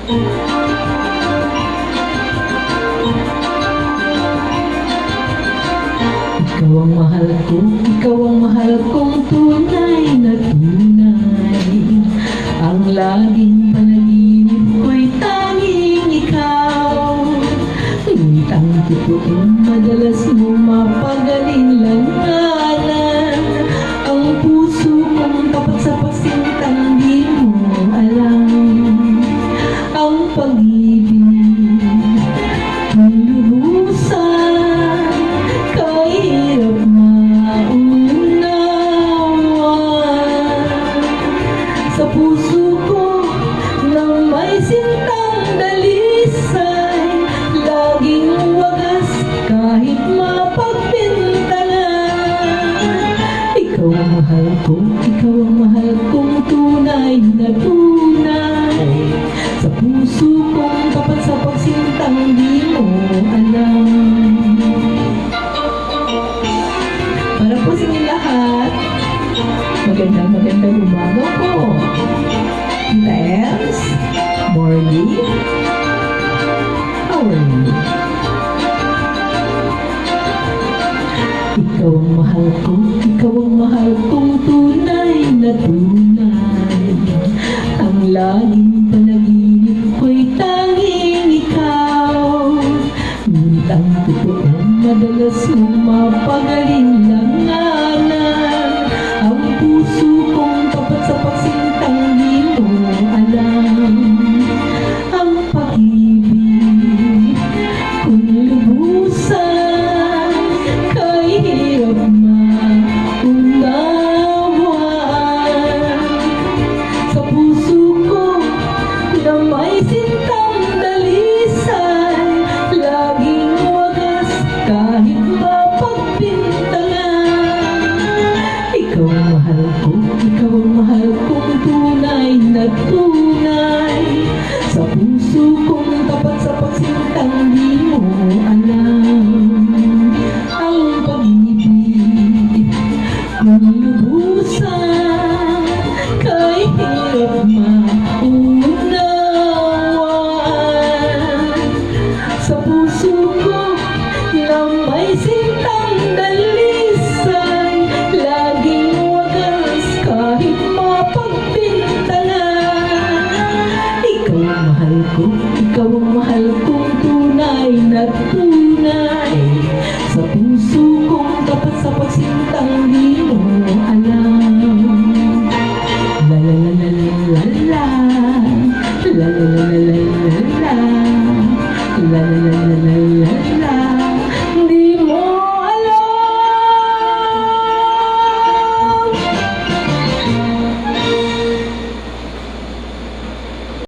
Ikaw ang mahal ko, ikaw ang mahal kong tunay na tunay. Ang laging panaginip ko'y tanging ikaw. Ngunit ang totoong madalas mo mapagaling langanan. Ang puso kong tapat sa pagsintang di mo alam. Ang pag-ibig kung lubusan kahirap maunawan. Sa puso ko nang may sintang dalisay, laging wagas kahit mapagpintalan. Ikaw ang mahal ko, ikaw ang mahal kong tunay na tunay. Sa puso kong tapat sa pagsintang di mo alam. Para po sa inyo lahat, magandang umaga po. Thanks, Morley. How are you? Ikaw ang mahal ko, ikaw ang mahal kong tunay na tunay. Ang laging panaginip ko'y tanging ikaw. Ngunit ang totoong madalas mong mapagaling langanan. Ang puso kong tapat sa pagsintang di mo alam. Ang pag-ibig kung lubusan kahirap maunawan. Sa puso ko na may sintang dalisay, laging wagas kahit mapagpintalan. Ikaw ang mahal ko, ikaw ang mahal kong tunay na tunay. Sa puso kong tapat sa pagsintang di mo alam. Ang pag-ibig kung lubusan kahirap maunawan. Sa puso ko na may sintang dalisay, laging wagas kahit mapagpintalan. Ikaw ang mahal ko, ikaw ang mahal kong tunay na tunay. Sa puso kong tapat sa pagsintang di mo alam. La la la la la la la la la la la la la la la la la la la